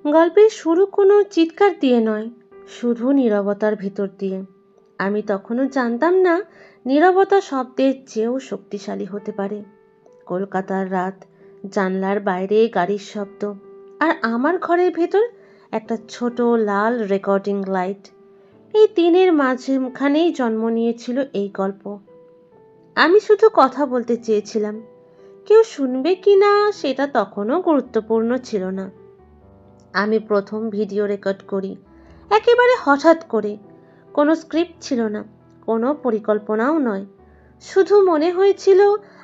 গল্পের শুরু কোনো চিৎকার দিয়ে নয়, শুধু নীরবতার ভেতর দিয়ে। আমি তখনও জানতাম না নীরবতা শব্দের চেয়েও শক্তিশালী হতে পারে। কলকাতার রাত, জানলার বাইরে গাড়ির শব্দ, আর আমার ঘরের ভেতর একটা ছোট লাল রেকর্ডিং লাইট। এই তিনের মাঝখানেই জন্ম নিয়েছিল এই গল্প। আমি শুধু কথা বলতে চেয়েছিলাম, কেউ শুনবে কি না সেটা তখনও গুরুত্বপূর্ণ ছিল না। আমি প্রথম ভিডিও রেকর্ড করি একেবারে হঠাৎ করে। কোনো স্ক্রিপ্ট ছিল না, কোনো পরিকল্পনাও নয়। শুধু মনে হয়েছিল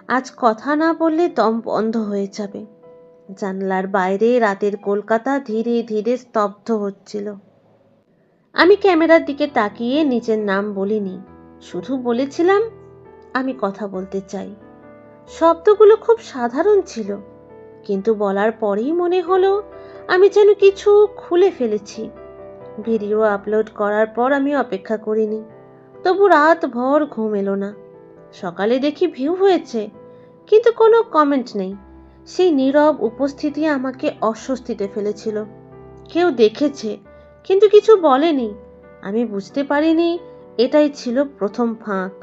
আজ কথা না বললে দম বন্ধ হয়ে যাবে। জানলার বাইরে রাতের কলকাতা ধীরে ধীরে স্তব্ধ হচ্ছিল। আমি ক্যামেরার দিকে তাকিয়ে নিজের নাম বলিনি, শুধু বলেছিলাম আমি কথা বলতে চাই। শব্দগুলো খুব সাধারণ ছিল, কিন্তু বলার পরেই মনে হলো আমি যেন কিছু খুলে ফেলেছি। ভিডিও আপলোড করার পর আমি অপেক্ষা করিনি, তবু রাত ভর ঘুম এলো না। সকালে দেখি ভিউ হয়েছে, কিন্তু কোনো কমেন্ট নেই। সেই নীরব উপস্থিতি আমাকে অস্বস্তিতে ফেলেছিল। কেউ দেখেছে, কিন্তু কিছু বলেনি। আমি বুঝতে পারিনি এটাই ছিল প্রথম ফাঁক।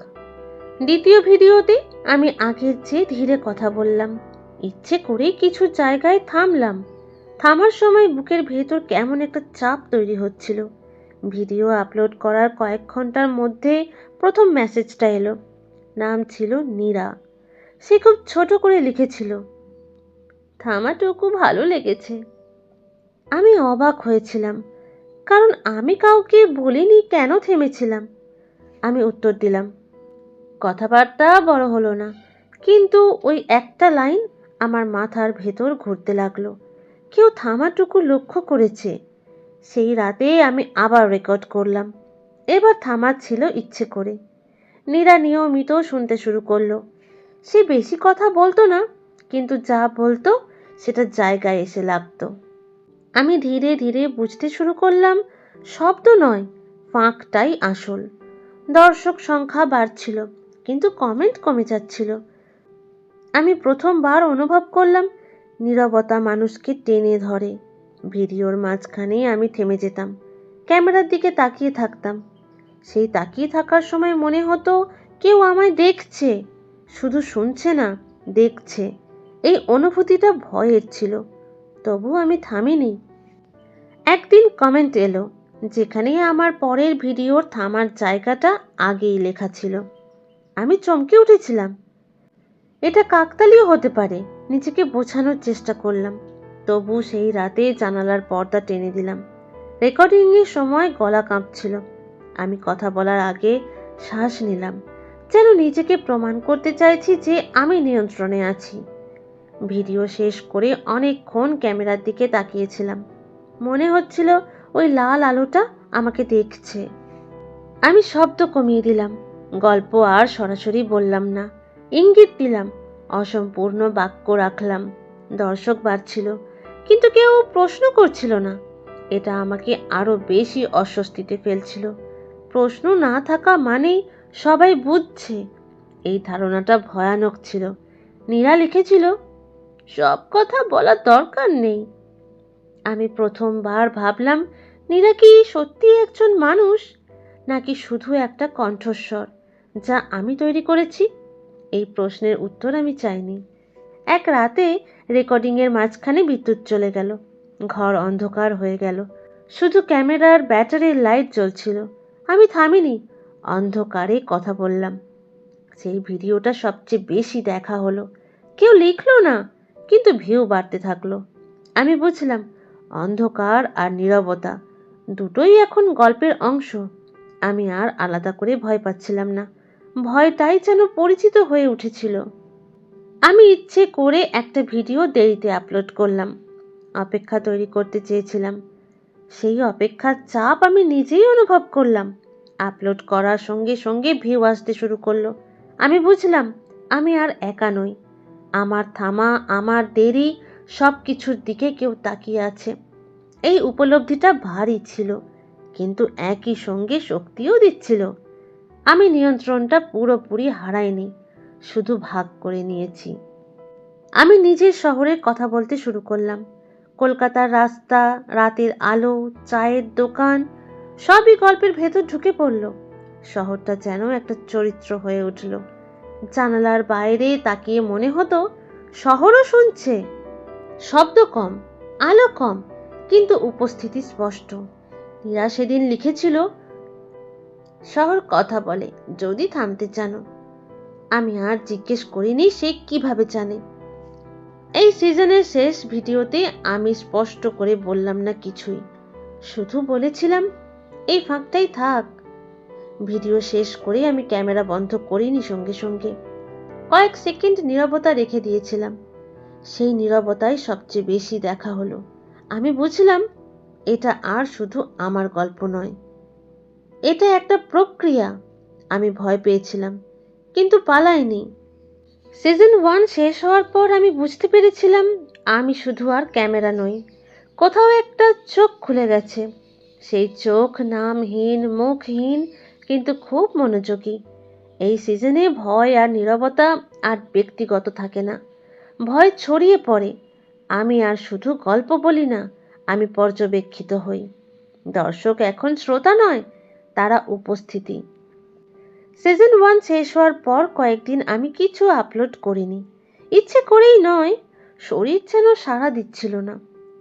দ্বিতীয় ভিডিওতে আমি আগের চেয়ে ধীরে কথা বললাম, ইচ্ছে করেই কিছু জায়গায় থামলাম। থামার সময় বুকের ভেতর কেমন একটা চাপ তৈরি হচ্ছিল। ভিডিও আপলোড করার কয়েক ঘন্টার মধ্যে প্রথম মেসেজটা এলো। নাম ছিল নীরা। সে খুব ছোট করে লিখেছিল, থামাটুকু ভালো লেগেছে। আমি অবাক হয়েছিলাম, কারণ আমি কাউকে বলিনি কেন থেমেছিলাম। আমি উত্তর দিলাম। কথাবার্তা বড় হলো না, কিন্তু ওই একটা লাইন আমার মাথার ভেতর ঘুরতে লাগলো। কেউ থামাটুকু লক্ষ্য করেছে। সেই রাতে আমি আবার রেকর্ড করলাম। এবার থামাচ্ছিল ইচ্ছে করে। নীরা নিয়মিত শুনতে শুরু করলো। সে বেশি কথা বলতো না, কিন্তু যা বলতো সেটা জায়গায় এসে লাগতো। আমি ধীরে ধীরে বুঝতে শুরু করলাম, শব্দ নয়, ফাঁকটাই আসল। দর্শক সংখ্যা বাড়ছিল, কিন্তু কমেন্ট কমে যাচ্ছিল। আমি প্রথমবার অনুভব করলাম নীরবতা মানুষকে টেনে ধরে। ভিডিওর মাঝখানে আমি থেমে যেতাম, ক্যামেরার দিকে তাকিয়ে থাকতাম। সেই তাকিয়ে থাকার সময় মনে হতো কেউ আমায় দেখছে, শুধু শুনছে না, দেখছে। এই অনুভূতিটা ভয়ের ছিল, তবু আমি থামিনি। একদিন কমেন্ট এলো, যেখানে আমার পরের ভিডিওর থামার জায়গাটা আগেই লেখা ছিল। আমি চমকে উঠেছিলাম। এটা কাকতালীয় হতে পারে, নিজেকে বোঝানোর চেষ্টা করলাম। তবু সেই রাতে জানালার পর্দা টেনে দিলাম। রেকর্ডিংয়ের সময় গলা কাঁপছিল। আমি কথা বলার আগে শ্বাস নিলাম, যেন নিজেকে প্রমাণ করতে চাইছি যে আমি নিয়ন্ত্রণে আছি। ভিডিও শেষ করে অনেকক্ষণ ক্যামেরার দিকে তাকিয়েছিলাম। মনে হচ্ছিল ওই লাল আলোটা আমাকে দেখছে। আমি শব্দ কমিয়ে দিলাম, গল্প আর সরাসরি বললাম না, ইঙ্গিত দিলাম, অসম্পূর্ণ বাক্য রাখলাম। দর্শক বাড়ছিল, কিন্তু কেউ প্রশ্ন করছিল না। এটা আমাকে আরো বেশি অস্বস্তিতে ফেলছিল। প্রশ্ন না থাকা মানেই সবাই বুঝছে, এই ধারণাটা ভয়ানক ছিল। নীরা লিখেছিল, সব কথা বলার দরকার নেই। আমি প্রথমবার ভাবলাম, নীরা কি সত্যি একজন মানুষ, নাকি শুধু একটা কণ্ঠস্বর যা আমি তৈরি করেছি? এই প্রশ্নের উত্তর আমি চাইনি। এক রাতে রেকর্ডিংয়ের মাঝখানে বিদ্যুৎ চলে গেল। ঘর অন্ধকার হয়ে গেল, শুধু ক্যামেরার ব্যাটারির লাইট জ্বলছিল। আমি থামিনি, অন্ধকারে কথা বললাম। সেই ভিডিওটা সবচেয়ে বেশি দেখা হলো। কেউ লিখলো না, কিন্তু ভিউ বাড়তে থাকলো। আমি বুঝলাম অন্ধকার আর নীরবতা দুটোই এখন গল্পের অংশ। আমি আর আলাদা করে ভয় পাচ্ছিলাম না, ভয়টাই যেন পরিচিত হয়ে উঠেছিল। আমি ইচ্ছে করে একটা ভিডিও দেরিতে আপলোড করলাম। অপেক্ষা তৈরি করতে চেয়েছিলাম। সেই অপেক্ষার চাপ আমি নিজেই অনুভব করলাম। আপলোড করার সঙ্গে সঙ্গে ভিউ আসতে শুরু করলো। আমি বুঝলাম আমি আর একা নই। আমার থামা, আমার দেরি, সব কিছুর দিকে কেউ তাকিয়ে আছে। এই উপলব্ধিটা ভারী ছিল, কিন্তু একই সঙ্গে শক্তিও দিচ্ছিল। আমি নিয়ন্ত্রণটা পুরোপুরি হারাইনি, শুধু ভাগ করে নিয়েছি। আমি নিজের শহরে কথা বলতে শুরু করলাম। কলকাতার রাস্তা, রাতের আলো, চায়ের দোকান সবই গল্পের ভেতর ঢুকে পড়ল। শহরটা যেন একটা চরিত্র হয়ে উঠল। জানালার বাইরে তাকিয়ে মনে হতো শহরও শুনছে। শব্দ কম, আলো কম, কিন্তু উপস্থিতি স্পষ্ট। নীরা সেদিন লিখেছিল, শহর কথা বলে যদি থামতে জানো। আমি আর জিজ্ঞেস করিনি সে কিভাবে জানে। এই সিজনের শেষ ভিডিওতে আমি স্পষ্ট করে বললাম না কিছুই, শুধু বলেছিলাম এই ফাঁকটাই থাক। ভিডিও শেষ করে আমি ক্যামেরা বন্ধ করিনি সঙ্গে সঙ্গে। কয়েক সেকেন্ড নীরবতা রেখে দিয়েছিলাম। সেই নীরবতাই সবচেয়ে বেশি দেখা হলো। আমি বুঝলাম এটা আর শুধু আমার গল্প নয়, এটা একটা প্রক্রিয়া। আমি ভয় পেয়েছিলাম, কিন্তু পালাইনি। সিজন 1 শেষ হওয়ার পর আমি বুঝতে পেরেছিলাম আমি শুধু আর ক্যামেরা নই, কোথাও একটা চোখ খুলে গেছে। সেই চোখ নামহীন, মুখহীন, কিন্তু খুব মনোযোগী। এই সিজনে ভয় আর নীরবতা আর ব্যক্তিগত থাকে না, ভয় ছড়িয়ে পড়ে। আমি আর শুধু গল্প বলি না, আমি পর্যবেক্ষিত হই। দর্শক এখন শ্রোতা নয়, তারা উপস্থিতি। সিজন 1 শেষ হওয়ার পর কয়েকদিন আমি কিছু আপলোড করিনি, ইচ্ছে করেই নয়, শরীর যেন সাড়া দিচ্ছিল না।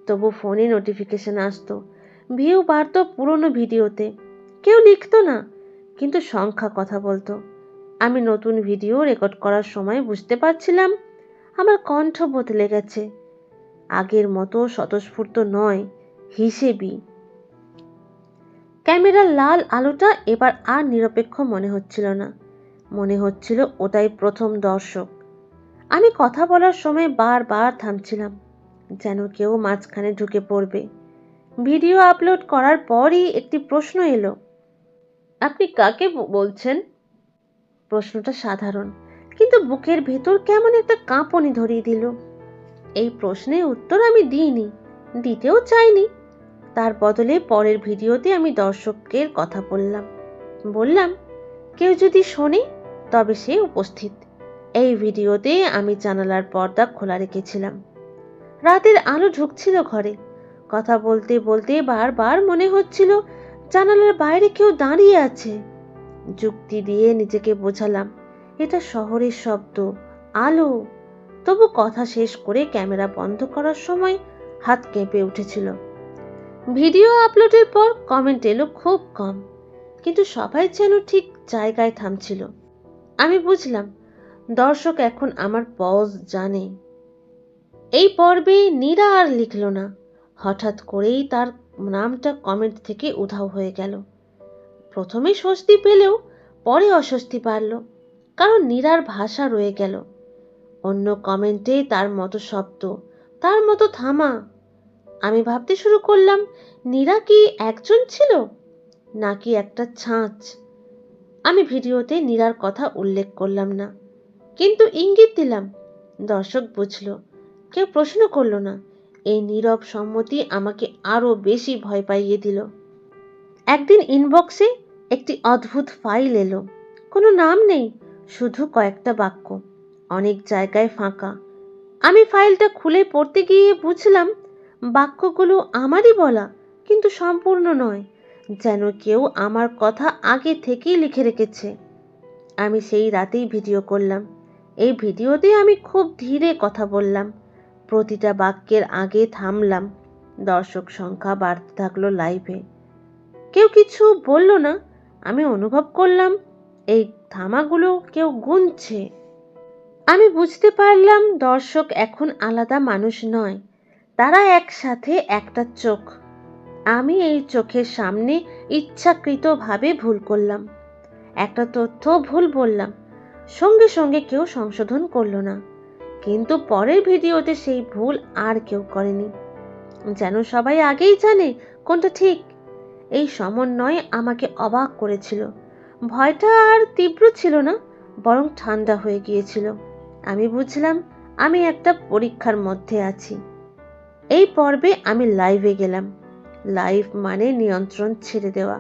তবু ফোনে নোটিফিকেশন আসতো, ভিউ বাড়তো পুরনো ভিডিওতে। কেউ লিখতো না, কিন্তু সংখ্যা কথা বলতো। আমি নতুন ভিডিও রেকর্ড করার সময় বুঝতে পারছিলাম আমার কণ্ঠ বদলে গেছে। আগের মতো স্বতঃস্ফূর্ত নয়, হিসেবি। ক্যামেরার লাল আলোটা এবার আর নিরপেক্ষ মনে হচ্ছিল না, মনে হচ্ছিল ওটাই প্রথম দর্শক। আমি কথা বলার সময় বারবার থামছিলাম, যেন কেউ মাঝখানে ঢুকে পড়বে। ভিডিও আপলোড করার পরই একটি প্রশ্ন এলো, আপনি কাকে বলছেন? প্রশ্নটা সাধারণ, কিন্তু বুকের ভেতর কেমন একটা কাঁপুনি ধরিয়ে দিল। এই প্রশ্নের উত্তর আমি দিইনি, দিতেও চাইনি। তার বদলে পরের ভিডিওতে আমি দর্শকের কথা বললাম কেউ যদি শোনে তবে সে উপস্থিত। এই ভিডিওতে আমি জানালার পর্দা খোলা রেখেছিলাম। রাতের আলো ঢুকছিল ঘরে। কথা বলতে বলতে বারবার মনে হচ্ছিল জানালার বাইরে কেউ দাঁড়িয়ে আছে। যুক্তি দিয়ে নিজেকে বোঝালাম এটা শহরের শব্দ, আলো। তবু কথা শেষ করে ক্যামেরা বন্ধ করার সময় হাত কেঁপে উঠেছিল। ভিডিও আপলোডের পর কমেন্ট এলো খুব কম, কিন্তু সবাই যেন ঠিক জায়গায় থামছিল। আমি বুঝলাম দর্শক এখন আমার পজ জানে। এই পর্বে নীরা আর লিখল না। হঠাৎ করেই তার নামটা কমেন্ট থেকে উধাও হয়ে গেল। প্রথমে স্বস্তি পেলেও পরে অস্বস্তি বাড়ল, কারণ নীরার ভাষা রয়ে গেল। অন্য কমেন্টে তার মতো শব্দ, তার মতো থামা। আমি ভাবতে শুরু করলাম নীরা কি একজন ছিল নাকি একটা ছাঁচ। আমি ভিডিওতে নীরার কথা উল্লেখ করলাম না, কিন্তু ইঙ্গিত দিলাম। দর্শক বুঝলো, কেউ প্রশ্ন করলো না। এই নীরব সম্মতি আমাকে আরো বেশি ভয় পাইয়ে দিল। একদিন ইনবক্সে একটি অদ্ভুত ফাইল এলো। কোনো নাম নেই, শুধু কয়েকটা বাক্য, অনেক জায়গায় ফাঁকা। আমি ফাইলটা খুলে পড়তে গিয়ে বুঝলাম বাক্যগুলো আমারই বলা, কিন্তু সম্পূর্ণ নয়, যেন কেউ আমার কথা আগে থেকেই লিখে রেখেছে। আমি সেই রাতেই ভিডিও করলাম। এই ভিডিওতে আমি খুব ধীরে কথা বললাম, প্রতিটা বাক্যের আগে থামলাম। দর্শক সংখ্যা বাড়তে থাকলো লাইভে। কেউ কিছু বলল না। আমি অনুভব করলাম এই থামাগুলো কেউ গুনছে। আমি বুঝতে পারলাম দর্শক এখন আলাদা মানুষ নয়, তারা একসাথে একটা চোখ। আমি এই চোখের সামনে ইচ্ছাকৃতভাবে ভুল করলাম, একটা তথ্য ভুল বললাম, সঙ্গে সঙ্গে কেউ সংশোধন করলো না। কিন্তু পরের ভিডিওতে সেই ভুল আর কেউ করেনি, যেন সবাই আগেই জানে কোনটা ঠিক। এই সমন্বয় আমাকে অবাক করেছিল। ভয়টা আর তীব্র ছিল না, বরং ঠান্ডা হয়ে গিয়েছিল। আমি বুঝলাম আমি একটা পরীক্ষার মধ্যে আছি। এই পর্বে আমি লাইভে গেলাম। লাইভ মানে নিয়ন্ত্রণ ছেড়ে দেওয়া।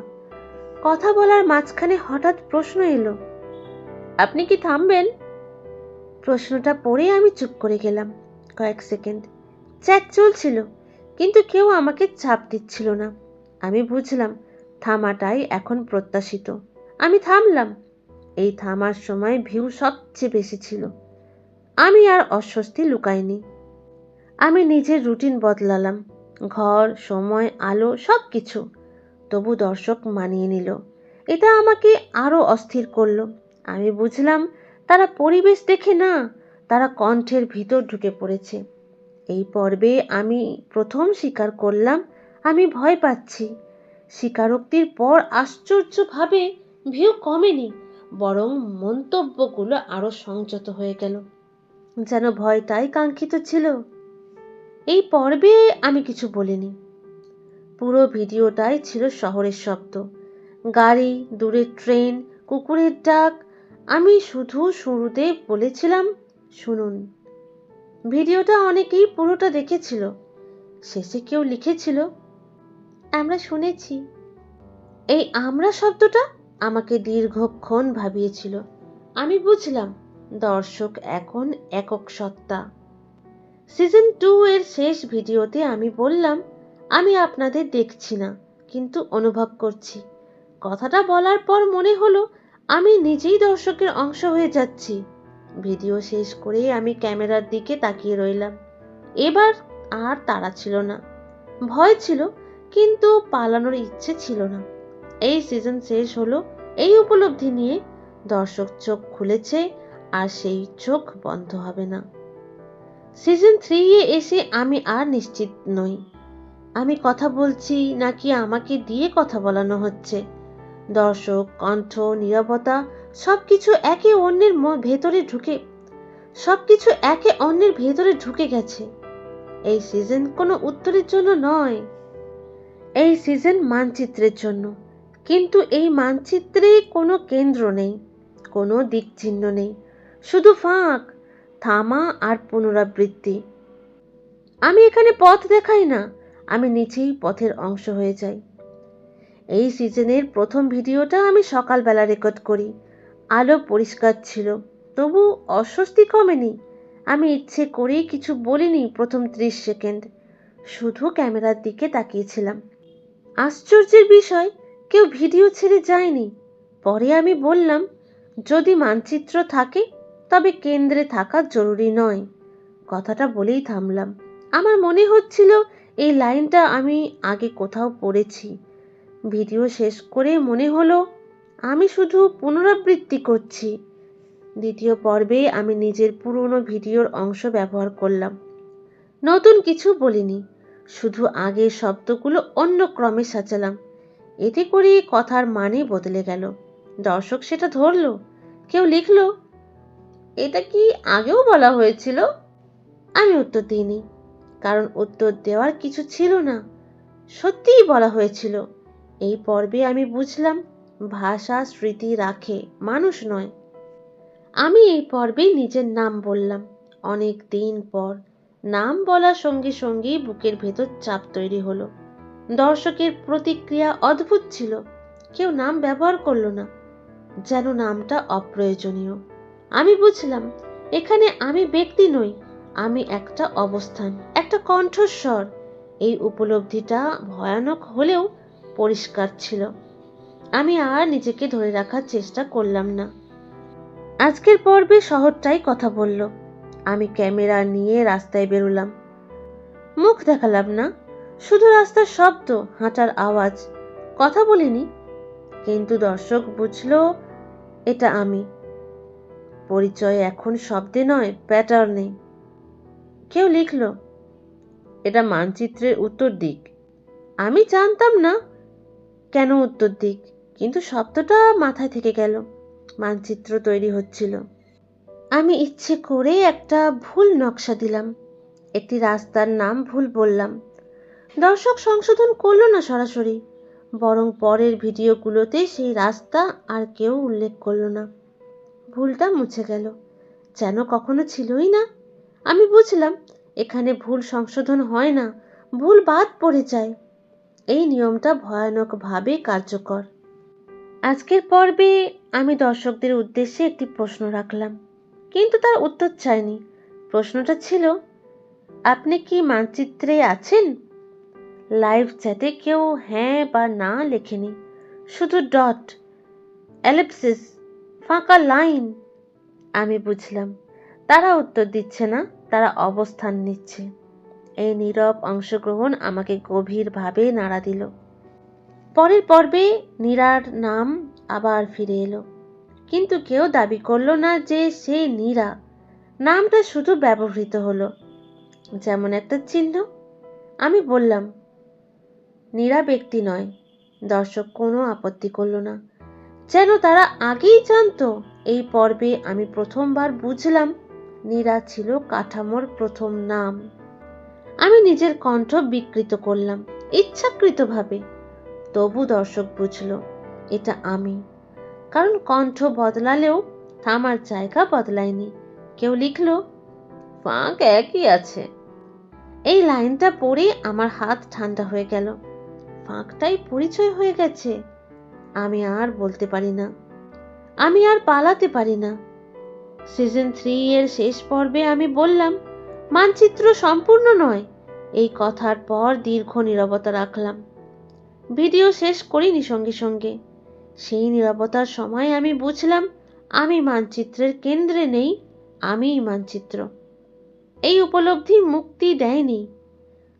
কথা বলার মাঝখানে হঠাৎ প্রশ্ন এলো, আপনি কি থামবেন? প্রশ্নটা পড়ে আমি চুপ করে গেলাম কয়েক সেকেন্ড। চ্যাট চলছিল, কিন্তু কেউ আমাকে চাপ দিচ্ছিল না। আমি বুঝলাম থামাটাই এখন প্রত্যাশিত। আমি থামলাম। এই থামার সময় ভিউ সবচেয়ে বেশি ছিল। আমি আর অস্বস্তি লুকাইনি। আমি নিজের রুটিন বদলালাম, ঘর, সময়, আলো সব কিছু। তবু দর্শক মানিয়ে নিল। এটা আমাকে আরো অস্থির করলো। আমি বুঝলাম তারা পরিবেশ দেখে না, তারা কণ্ঠের ভিতর ঢুকে পড়েছে। এই পর্বে আমি প্রথম স্বীকার করলাম আমি ভয় পাচ্ছি। স্বীকারোক্তির পর আশ্চর্যভাবে ভিউ কমেনি, বরং মন্তব্যগুলো আরো সংযত হয়ে গেল, যেন ভয়টাই কাঙ্ক্ষিত ছিল। এই পর্বে আমি কিছু বলিনি। পুরো ভিডিওটাই ছিল শহরের শব্দ, গাড়ি, দূরের ট্রেন, কুকুরের ডাক। আমি শুধু শুরুতে বলেছিলাম, শুনুন। ভিডিওটা অনেকেই পুরোটা দেখেছিল। শেষে কেউ লিখেছিল, আমরা শুনেছি। এই আমরা শব্দটা আমাকে দীর্ঘক্ষণ ভাবিয়েছিল। আমি বুঝলাম দর্শক এখন একক সত্তা। সিজন 2 এর শেষ ভিডিওতে আমি বললাম, আমি আপনাদের দেখছি না, কিন্তু অনুভব করছি। কথাটা বলার পর মনে হলো আমি নিজেই দর্শকের অংশ হয়ে যাচ্ছি। ভিডিও শেষ করে আমি ক্যামেরার দিকে তাকিয়ে রইলাম। এবার আর তাড়া ছিল না, ভয় ছিল, কিন্তু পালানোর ইচ্ছে ছিল না। এই সিজন শেষ হলো এই উপলব্ধি নিয়ে। দর্শক চোখ খুলেছে, আর সেই চোখ বন্ধ হবে না। সিজন 3 এ এসে আমি আর নিশ্চিত নই আমি কথা বলছি নাকি আমাকে দিয়ে কথা বলানো হচ্ছে। দর্শক, কণ্ঠ, নীরবতা সবকিছু একে অন্যের ভেতরে ঢুকে গেছে। এই সিজন কোনো উত্তরের জন্য নয়, এই সিজন মানচিত্রের জন্য। কিন্তু এই মানচিত্রে কোনো কেন্দ্র নেই, কোনো দিক চিহ্ন নেই, শুধু ফাঁক, থামা আর পুনরাবৃত্তি। আমি এখানে পথ দেখাই না, আমি নিচেই পথের অংশ হয়ে যাই। এই সিজনের প্রথম ভিডিওটা আমি সকালবেলা রেকর্ড করি। আলো পরিষ্কার ছিল, তবু অস্বস্তি কমেনি। আমি ইচ্ছে করেই কিছু বলিনি প্রথম 30 সেকেন্ড, শুধু ক্যামেরার দিকে তাকিয়েছিলাম। আশ্চর্যের বিষয়, কেউ ভিডিও ছেড়ে যায়নি। পরে আমি বললাম, যদি মানচিত্র থাকে তবে কেন্দ্রে থাকা জরুরি নয়। কথাটা বলেই থামলাম। আমার মনে হচ্ছিল এই লাইনটা আমি আগে কোথাও পড়েছি। ভিডিও শেষ করে মনে হলো আমি শুধু পুনরাবৃত্তি করছি। দ্বিতীয় পর্বে আমি নিজের পুরনো ভিডিওর অংশ ব্যবহার করলাম। নতুন কিছু বলিনি, শুধু আগের শব্দগুলো অন্য ক্রমে সাজালাম। এতে করে কথার মানে বদলে গেল। দর্শক সেটা ধরলো। কেউ লিখলো, এটা কি আগেও বলা হয়েছিল? আমি উত্তর দিইনি, কারণ উত্তর দেওয়ার কিছু ছিল না। সত্যিই বলা হয়েছিল। এই পর্বে আমি বুঝলাম ভাষা স্মৃতি রাখে, মানুষ নয়। আমি এই পর্বে নিজের নাম বললাম অনেক দিন পর। নাম বলার সঙ্গে সঙ্গেই বুকের ভেতর চাপ তৈরি হলো। দর্শকের প্রতিক্রিয়া অদ্ভুত ছিল। কেউ নাম ব্যবহার করলো না, যেন নামটা অপ্রয়োজনীয়। আমি বুঝলাম এখানে আমি ব্যক্তি নই, আমি একটা অবস্থান, একটা কণ্ঠস্বর। এই উপলব্ধিটা ভয়ানক হলেও পরিষ্কার ছিল। আমি আর নিজেকে ধরে রাখার চেষ্টা করলাম না। আজকের পর্বে শহরটাই কথা বলল। আমি ক্যামেরা নিয়ে রাস্তায় বেরোলাম। মুখ দেখালাম না, শুধু রাস্তার শব্দ, হাঁটার আওয়াজ। কথা বলিনি, কিন্তু দর্শক বুঝলো এটা আমি। পরিচয় এখন শব্দে নয়, প্যাটার্নে। কেউ লিখলো, এটা মানচিত্রের উত্তর দিক। আমি জানতাম না কেন উত্তর দিক, কিন্তু শব্দটা মাথায় থেকে গেল। মানচিত্র তৈরি হচ্ছিল। আমি ইচ্ছে করে একটা ভুল নকশা দিলাম, একটি রাস্তার নাম ভুল বললাম। দর্শক সংশোধন করলো না সরাসরি, বরং পরের ভিডিওগুলোতে সেই রাস্তা আর কেউ উল্লেখ করলো না। ভুলটা মুছে গেল, যেন কখনো ছিলই না। আমি বুঝলাম এখানে ভুল সংশোধন হয় না, ভুল বাদ পড়ে যায়। এই নিয়মটা ভয়ানকভাবে কার্যকর। আজকের পর্বে আমি দর্শকদের উদ্দেশ্যে একটি প্রশ্ন রাখলাম, কিন্তু তার উত্তর চাইনি। প্রশ্নটা ছিল, আপনি কি মানচিত্রে আছেন? লাইভ চ্যাটে কেউ হ্যাঁ বা না লেখেনি, শুধু ডট, এলিপসিস, ফাঁকা লাইন। আমি বুঝলাম তারা উত্তর দিচ্ছে না, তারা অবস্থান নিচ্ছে। এই নীরব অংশগ্রহণ আমাকে গভীরভাবে নাড়া দিল। পরের পর্বে নীরার নাম আবার ফিরে এলো, কিন্তু কেউ দাবি করলো না যে সে নীরা। নামটা শুধু ব্যবহৃত হলো যেমন একটা চিহ্ন। আমি বললাম, নীরা ব্যক্তি নয়। দর্শক কোনো আপত্তি করলো না, যেন তারা আগেই জানতো। এই পর্বে আমি প্রথমবার বুঝলাম নীরা ছিল কাঠামোর প্রথম নাম। আমি নিজের কণ্ঠ বিকৃত করলাম ইচ্ছাকৃতভাবে, তবু দর্শক বুঝলো এটা আমি। কারণ কণ্ঠ বদলালেও থামার জায়গা বদলায়নি। কেউ লিখলো, ফাঁক একই আছে। এই লাইনটা পড়ে আমার হাত ঠান্ডা হয়ে গেল। ফাঁকটাই পরিচয় হয়ে গেছে। আমি আর বলতে পারি না, আমি আর পালাতে পারি না। সিজন 3 এর শেষ পর্বে আমি বললাম, মানচিত্র সম্পূর্ণ নয়। এই কথার পর দীর্ঘ নীরবতা রাখলাম। ভিডিও শেষ করিনি সঙ্গে সঙ্গে। সেই নীরবতার সময় আমি বুঝলাম আমি মানচিত্রের কেন্দ্রে নেই, আমিই মানচিত্র। এই উপলব্ধি মুক্তি দেয়নি,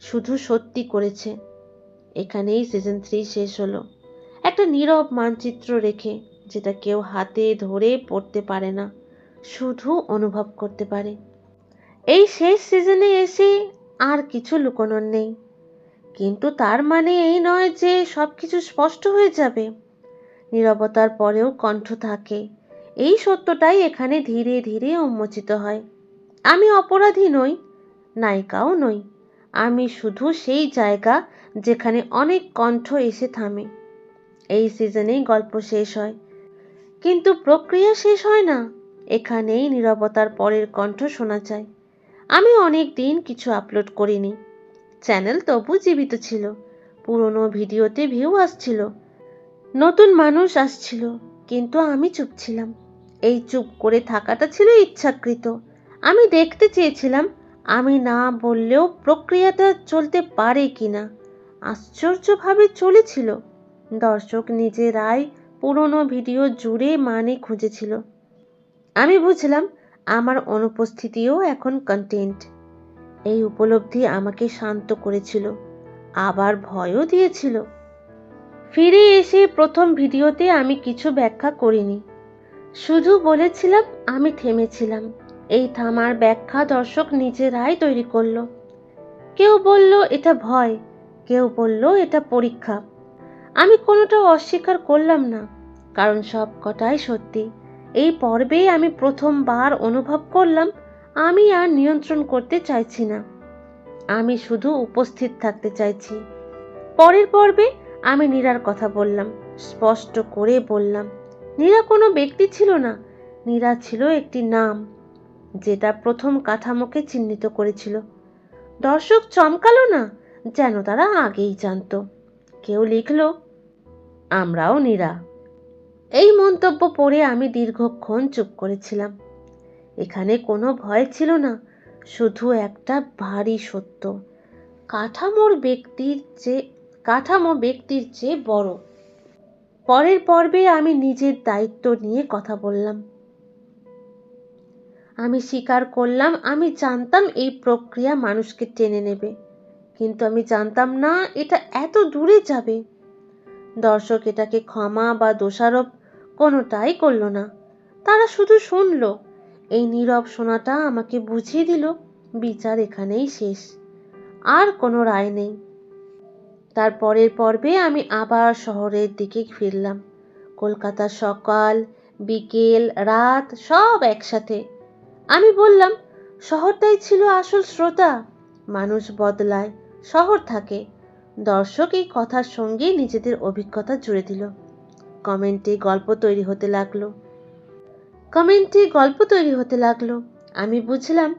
শুধু সত্যি করেছে। এখানেই সিজন 3 শেষ হলো, একটা নীরব মানচিত্র রেখে, যেটা কেউ হাতে ধরে পড়তে পারে না, শুধু অনুভব করতে পারে। এই শেষ সিজনে এসে আর কিছু লুকোনোর নেই, কিন্তু তার মানে এই নয় যে সবকিছু স্পষ্ট হয়ে যাবে। নীরবতার পরেও কণ্ঠ থাকে, এই সত্যটাই এখানে ধীরে ধীরে উন্মোচিত হয়। আমি অপরাধী নই, নায়িকাও নই। আমি শুধু সেই জায়গা যেখানে অনেক কণ্ঠ এসে থামে। এই সিজনেই গল্প শেষ হয়, কিন্তু প্রক্রিয়া শেষ হয় না। এখানেই নীরবতার পরের কণ্ঠ শোনা যায়। আমি অনেক দিন কিছু আপলোড করিনি, চ্যানেল তবু জীবিত ছিল। পুরনো ভিডিওতে ভিউ আসছিল, নতুন মানুষ আসছিল, কিন্তু আমি চুপ ছিলাম। এই চুপ করে থাকাটা ছিল ইচ্ছাকৃত। আমি দেখতে চেয়েছিলাম আমি না বললেও প্রক্রিয়াটা চলতে পারে কিনা। আশ্চর্যভাবে চলেছিল। দর্শক নিজেরাই পুরনো ভিডিও জুড়ে মানে খুঁজেছিল। আমি বুঝলাম আমার অনুপস্থিতিও এখন কন্টেন্ট। এই উপলব্ধি আমাকে শান্ত করেছিল, আবার ভয়ও দিয়েছিল। ফিরে এসে প্রথম ভিডিওতে আমি কিছু ব্যাখ্যা করিনি, শুধু বলেছিলাম আমি থেমেছিলাম। এই থামার ব্যাখ্যা দর্শক নিজেরাই তৈরি করলো। কেউ বলল এটা ভয়, কেউ বলল এটা পরীক্ষা। আমি কোনোটা অস্বীকার করলাম না, কারণ সব কটাই সত্যি। এই পর্বে আমি প্রথমবার অনুভব করলাম আমি আর নিয়ন্ত্রণ করতে চাইছি না, আমি শুধু উপস্থিত থাকতে চাইছি। পরের পর্বে আমি নীরার কথা বললাম, স্পষ্ট করে বললাম, নীরা কোনো ব্যক্তি ছিল না, নীরা ছিল একটি নাম, যেটা প্রথম কাঠামোকে চিহ্নিত করেছিল। দর্শক চমকালো না, যেন তারা আগেই জানতো। কেউ লিখল, আমরাও নীরা। এই মন্তব্য পড়ে আমি দীর্ঘক্ষণ চুপ করেছিলাম। এখানে কোনো ভয় ছিল না, শুধু একটা ভারী সত্য, কাঠামো ব্যক্তির চেয়ে বড়। পরের পর্বে আমি নিজের দায়িত্ব নিয়ে কথা বললাম। আমি স্বীকার করলাম আমি জানতাম এই প্রক্রিয়া মানুষকে টেনে নেবে, কিন্তু আমি জানতাম না এটা এত দূরে যাবে। দর্শক এটাকে ক্ষমা বা দোষারোপ কোনোটাই করলো না, তারা শুধু শুনলো। এই নীরব শোনাটা আমাকে বুঝিয়ে দিল বিচার এখানেই শেষ, আর কোনো রায় নেই। তার পরের পর্বে আমি আবার শহরের দিকে ফিরলাম। কলকাতার সকাল, বিকেল, রাত সব একসাথে। আমি বললাম, শহরটাই ছিল আসল শ্রোতা। মানুষ বদলায়, শহর থাকে। দর্শক এই কথার সঙ্গে নিজেদের অভিজ্ঞতা জুড়ে দিল। কমেন্টে গল্প তৈরি হতে লাগলো। আমি বুঝলাম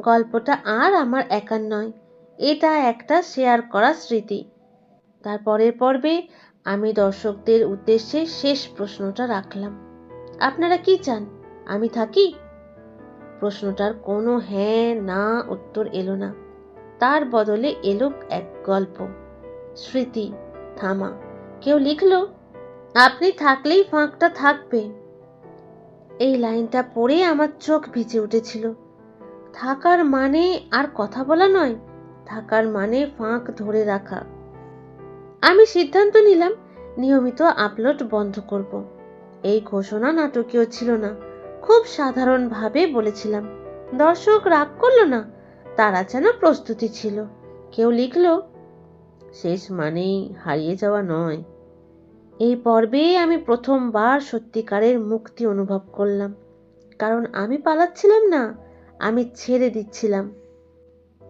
গল্পটা আর আমার একার নয়, এটা একটা শেয়ার করা স্মৃতি। তারপরের পর্বে আমি দর্শকদের উদ্দেশ্যে শেষ প্রশ্নটা রাখলাম, আপনারা কি চান আমি থাকি? প্রশ্নটার কোনো হ্যাঁ না উত্তর এলো না, তার বদলে এলো এক গল্প, স্মৃতি, থামা। কেউ লিখলো, আপনি থাকলেই ফাঁকটা থাকবে। এই লাইনটা পড়ে আমার চোখ ভিজে উঠেছিল। থাকার মানে আর কথা বলা নয়, থাকার মানে ফাঁক ধরে রাখা। আমি সিদ্ধান্ত নিলাম নিয়মিত আপলোড বন্ধ করব। এই ঘোষণা নাটকীয় ছিল না, খুব সাধারণভাবে বলেছিলাম। দর্শক রাগ করলো না, তারা যেন প্রস্তুতি ছিল। কেউ লিখলো, শেষ মানেই হারিয়ে যাওয়া নয়। এই পর্বে আমি প্রথমবার সত্যিকারের মুক্তি অনুভব করলাম, কারণ আমি পালাচ্ছিলাম না, আমি ছেড়ে দিচ্ছিলাম।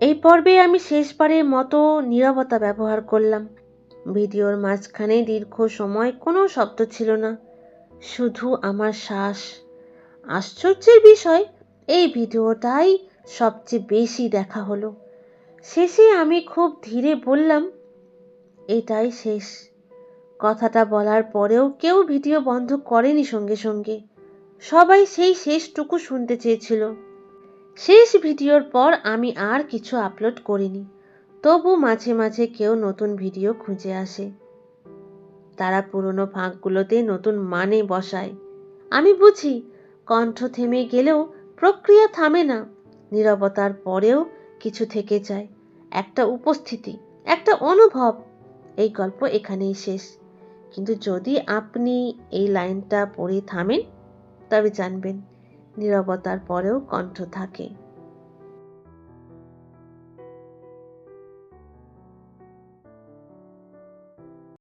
এই পর্বে আমি শেষবারের মতো নীরবতা ব্যবহার করলাম। ভিডিওর মাঝখানে দীর্ঘ সময় কোনো শব্দ ছিল না, শুধু আমার শ্বাস। আশ্চর্যের বিষয়, এই ভিডিওটাই সবচেয়ে বেশি দেখা হলো। শেষে আমি খুব ধীরে বললাম, এটাই শেষ। কথাটা বলার পরেও কেউ ভিডিও বন্ধ করেনি সঙ্গে সঙ্গে। সবাই সেই শেষটুকু শুনতে চেয়েছিল। শেষ ভিডিওর পর আমি আর কিছু আপলোড করিনি। তবু মাঝে মাঝে কেউ নতুন ভিডিও খুঁজে আসে। তারা পুরনো ফাঁকগুলোতে নতুন মানে বসায়। আমি বুঝি, কণ্ঠ থেমে গেলেও প্রক্রিয়া থামে না। নীরবতার পরেও কিছু থেকে যায়, একটা উপস্থিতি, একটা অনুভব। এই গল্প এখানেই শেষ, কিন্তু যদি আপনি এই লাইনটা পড়ে থামেন, তবে জানবেন নীরবতার পরেও কণ্ঠ থাকে।